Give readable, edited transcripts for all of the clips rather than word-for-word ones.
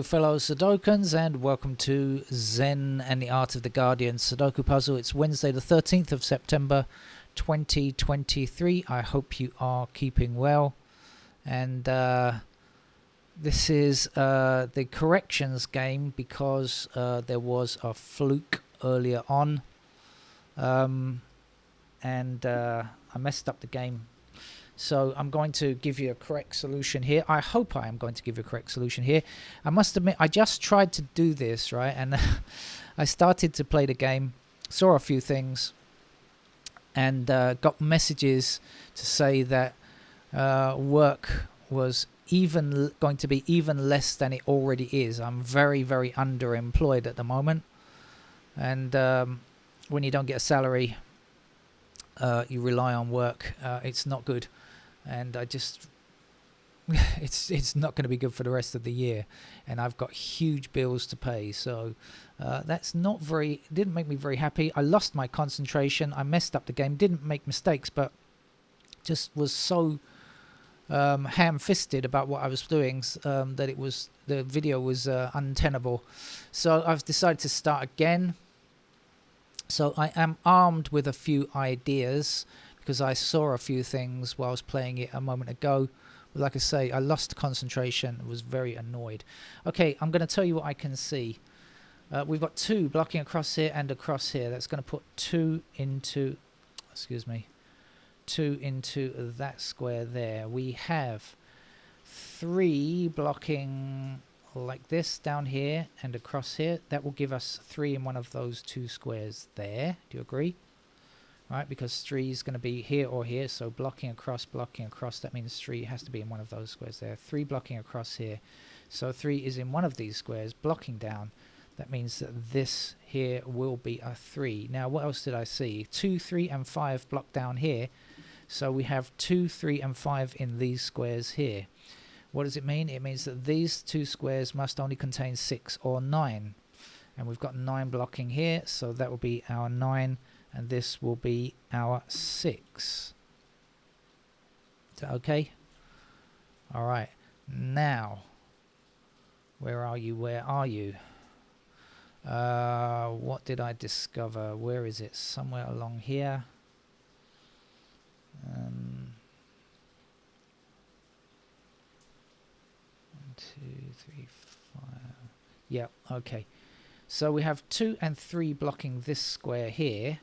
Hello fellow Sudokans and welcome to Zen and the Art of the Guardian Sudoku Puzzle. It's Wednesday the 13th of September 2023. I hope you are keeping well, and this is the corrections game because there was a fluke earlier on, and I messed up the game. So I'm going to give you a correct solution here. I hope I am going to give you a correct solution here. I must admit, I just tried to do this, right? And I started to play the game, saw a few things, and got messages to say that work was going to be even less than it already is. I'm very, very underemployed at the moment. And when you don't get a salary, you rely on work. It's not good. And I just, it's not going to be good for the rest of the year, and I've got huge bills to pay. So that's didn't make me very happy. I lost my concentration. I messed up the game. Didn't make mistakes, but just was so ham-fisted about what I was doing that the video was untenable. So I've decided to start again. So I am armed with a few ideas, because I saw a few things while I was playing it a moment ago. But like I say, I lost concentration, was very annoyed. Okay, I'm going to tell you what I can see. We've got 2 blocking across here and across here. That's going to put 2 into that square there. We have 3 blocking like this down here and across here. That will give us 3 in one of those 2 squares there. Do you agree? Right, because 3 is going to be here or here, so blocking across, that means 3 has to be in one of those squares there. 3 blocking across here, so 3 is in one of these squares, blocking down. That means that this here will be a 3. Now, what else did I see? 2, 3, and 5 block down here, so we have 2, 3, and 5 in these squares here. What does it mean? It means that these 2 squares must only contain 6 or 9. And we've got 9 blocking here, so that will be our 9. And this will be our 6. Is that okay? All right. Now, where are you? Where are you? What did I discover? Where is it? Somewhere along here. 1, 2, 3, 5. Yeah, okay. So we have 2 and 3 blocking this square here,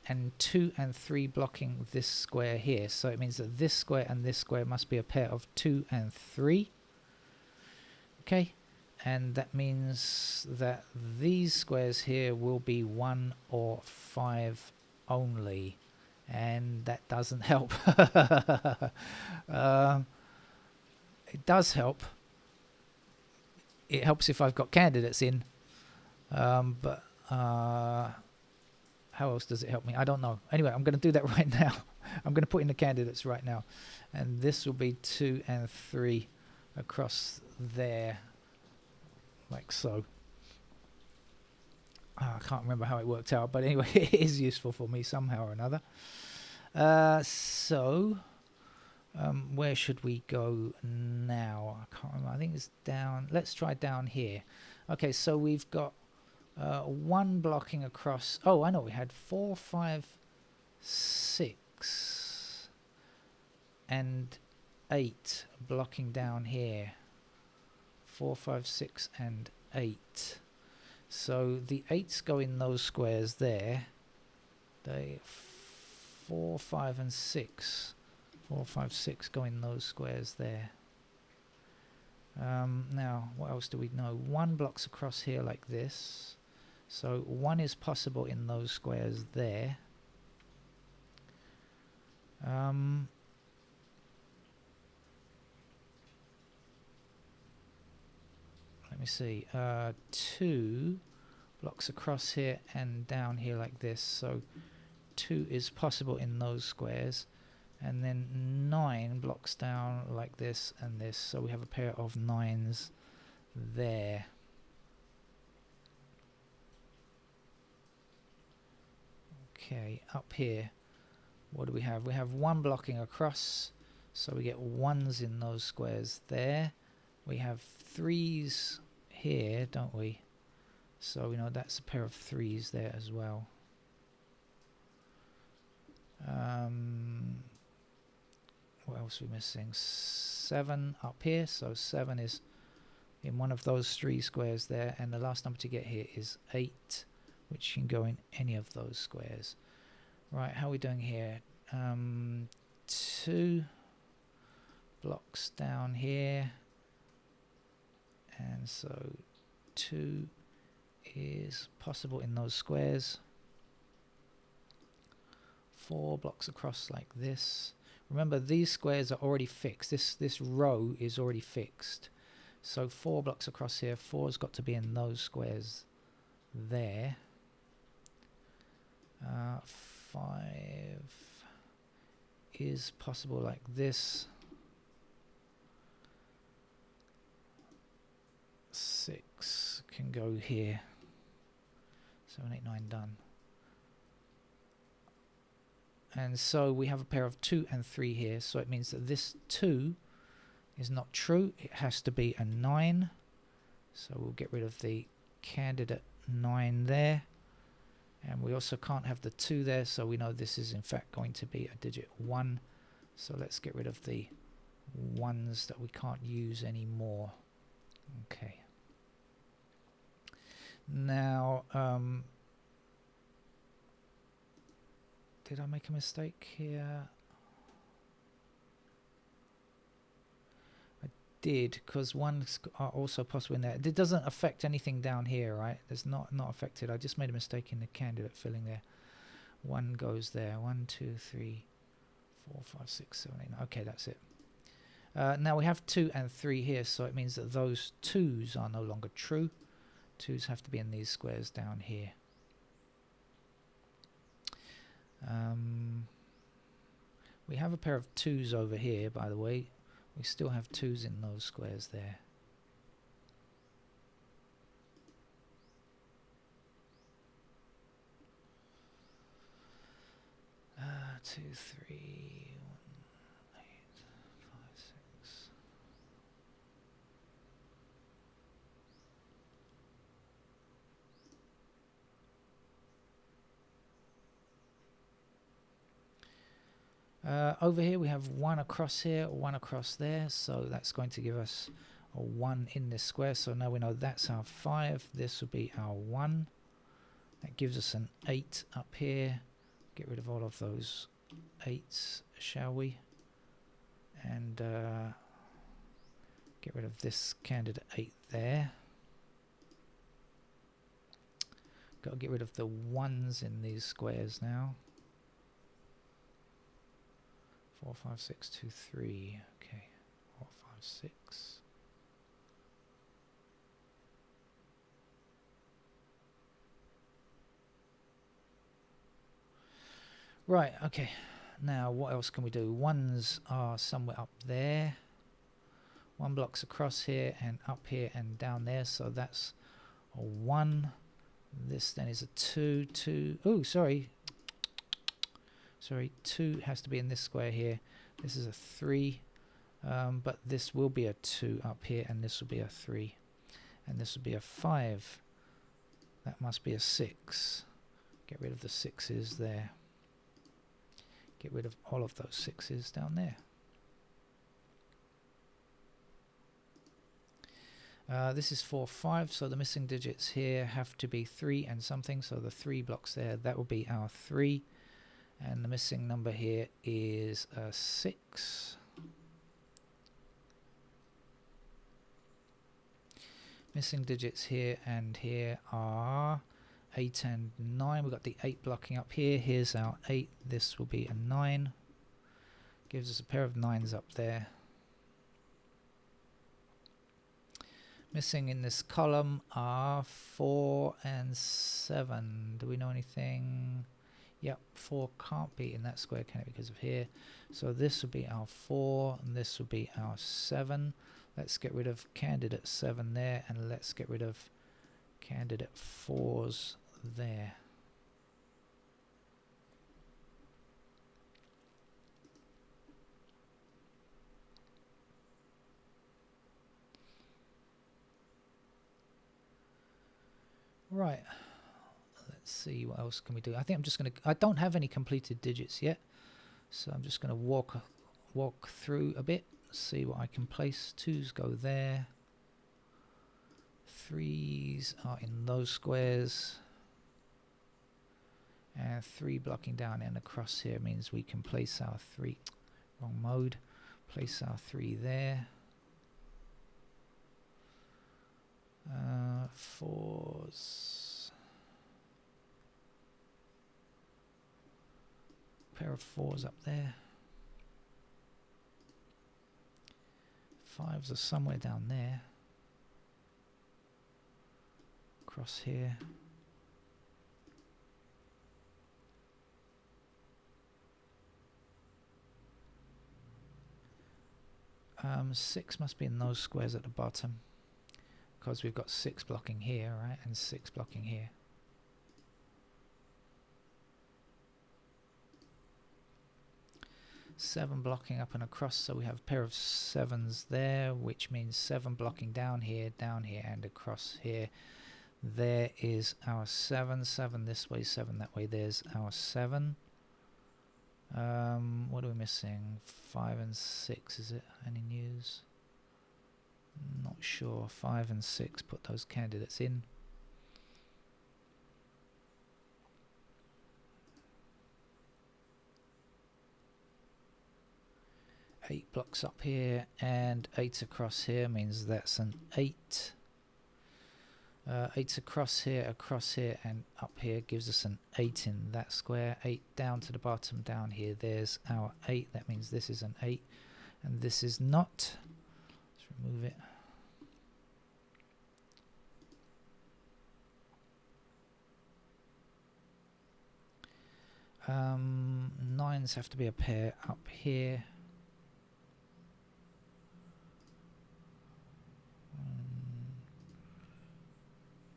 and 2 and 3 blocking this square here. So it means that this square and this square must be a pair of 2 and 3. Okay, and that means that these squares here will be 1 or 5 only, and that doesn't help. It does help. It helps if I've got candidates in, but how else does it help me? I don't know. Anyway, I'm going to do that right now. I'm going to put in the candidates right now. And this will be 2 and 3 across there, like so. I can't remember how it worked out, but anyway, it is useful for me somehow or another. Where should we go now? I can't remember. I think it's down. Let's try down here. Okay, so we've got 1 blocking across. Oh, I know, we had 4, 5, 6 and 8 blocking down here. 4, 5, 6 and 8. So the 8s go in those squares there. They 4, 5 and 6. 4, 5, 6 go in those squares there. Now, what else do we know? 1 blocks across here like this. So 1 is possible in those squares there. Let me see. 2 blocks across here and down here like this. So 2 is possible in those squares. And then 9 blocks down like this and this. So we have a pair of 9s there. Okay, up here, what do we have? We have 1 blocking across, so we get 1s in those squares there. We have 3s here, don't we? So we know that's a pair of 3s there as well. What else are we missing? 7 up here, so 7 is in one of those 3 squares there, and the last number to get here is 8, which can go in any of those squares. Right, how are we doing here? 2 blocks down here, and so 2 is possible in those squares. 4 blocks across like this. Remember, these squares are already fixed. This row is already fixed. So 4 blocks across here. 4's got to be in those squares there. 5 is possible like this. 6 can go here. 7, 8, 9 done. And so we have a pair of 2 and 3 here, so it means that this 2 is not true. It has to be a 9. So we'll get rid of the candidate 9 there. And we also can't have the 2 there, so we know this is in fact going to be a digit 1. So let's get rid of the 1s that we can't use anymore. Okay. Now, did I make a mistake here? I did, because 1s are also possible in there. It doesn't affect anything down here, right? It's not affected. I just made a mistake in the candidate filling there. 1 goes there. 1, 2, 3, 4, 5, 6, 7, 8, 9. Okay, that's it. Now we have 2 and 3 here, so it means that those 2s are no longer true. 2s have to be in these squares down here. We have a pair of 2s over here, by the way. We still have 2s in those squares there. Two, 3, 1, 8, 5, 6. Over here we have 1 across here, 1 across there, so that's going to give us a 1 in this square. So now we know that's our 5. This will be our 1. That gives us an 8 up here. Get rid of all of those 8s, shall we? And get rid of this candidate 8 there. Got to get rid of the 1s in these squares now. 4, 5, 6, 2, 3. Okay, 4, 5, 6. Right, okay. Now, what else can we do? 1s are somewhere up there. 1 block's across here and up here and down there, so that's a 1. This then is a 2, 2. Oh, sorry. Sorry, 2 has to be in this square here. This is a 3, but this will be a 2 up here, and this will be a 3. And this will be a 5. That must be a 6. Get rid of the 6s there. Get rid of all of those 6s down there. This is 4, 5, so the missing digits here have to be 3 and something, so the 3 blocks there, that will be our 3. And the missing number here is 6. Missing digits here and here are 8 and 9. We've got the 8 blocking up here. Here's our 8. This will be a 9. Gives us a pair of 9s up there. Missing in this column are 4 and 7. Do we know anything? Yep, 4 can't be in that square, can it, because of here. So this will be our 4, and this will be our 7. Let's get rid of candidate 7 there, and let's get rid of candidate 4s there. Right. Let's see what else can we do. I think I'm just going to... I don't have any completed digits yet, so I'm just going to walk through a bit, see what I can place. 2s go there. 3s are in those squares. And 3 blocking down and across here means we can place our 3... Wrong mode. Place our 3 there. 4s. Pair of 4s up there. 5s are somewhere down there. Across here. 6 must be in those squares at the bottom, because we've got 6 blocking here, right, and 6 blocking here. Seven blocking up and across, so we have a pair of 7s there, which means 7 blocking down here, and across here. There is our 7. 7 this way, 7 that way. There's our 7. What are we missing? 5 and 6, is it? Any news? Not sure. 5 and 6, put those candidates in. 8 blocks up here and 8 across here means that's an 8. 8 across here, and up here gives us an 8 in that square. 8 down to the bottom, down here, there's our 8. That means this is an 8, and this is not. Let's remove it. Nines have to be a pair up here.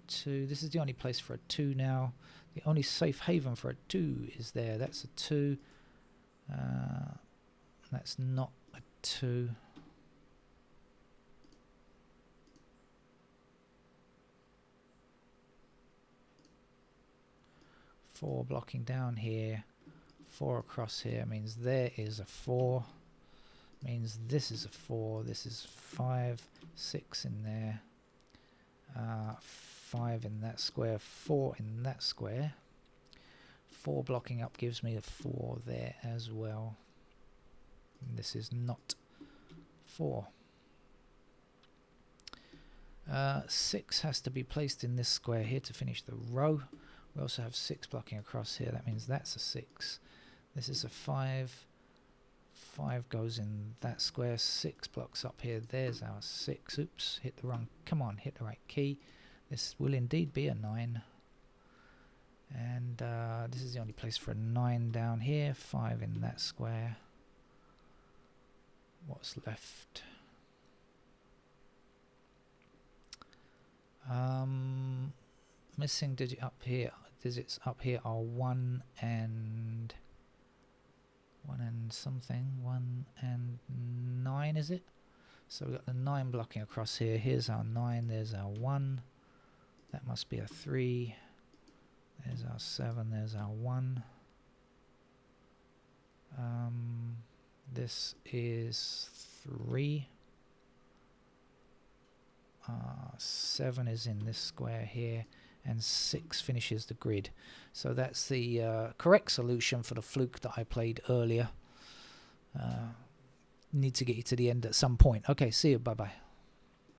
2. This is the only place for a 2 now. The only safe haven for a 2 is there. That's a 2. That's not a 2. Four blocking down here. 4 across here means there is a 4. Means this is a 4. This is 5. 6 in there. 5 in that square, 4 in that square. 4 blocking up gives me a 4 there as well. And this is not 4. 6 has to be placed in this square here to finish the row. We also have 6 blocking across here. That means that's a 6. This is a 5. 5 goes in that square. 6 blocks up here. There's our 6. Oops, hit the wrong. Come on, hit the right key. This will indeed be a 9. And this is the only place for a 9 down here. 5 in that square. What's left? Missing digit up here. Digits up here are 1 and something. 1 and 9, is it? So we've got the 9 blocking across here. Here's our 9. There's our 1. That must be a 3. There's our 7. There's our 1. This is 3. 7 is in this square here, and 6 finishes the grid. So that's the correct solution for the fluke that I played earlier. Need to get you to the end at some point. Okay, see you. Bye-bye.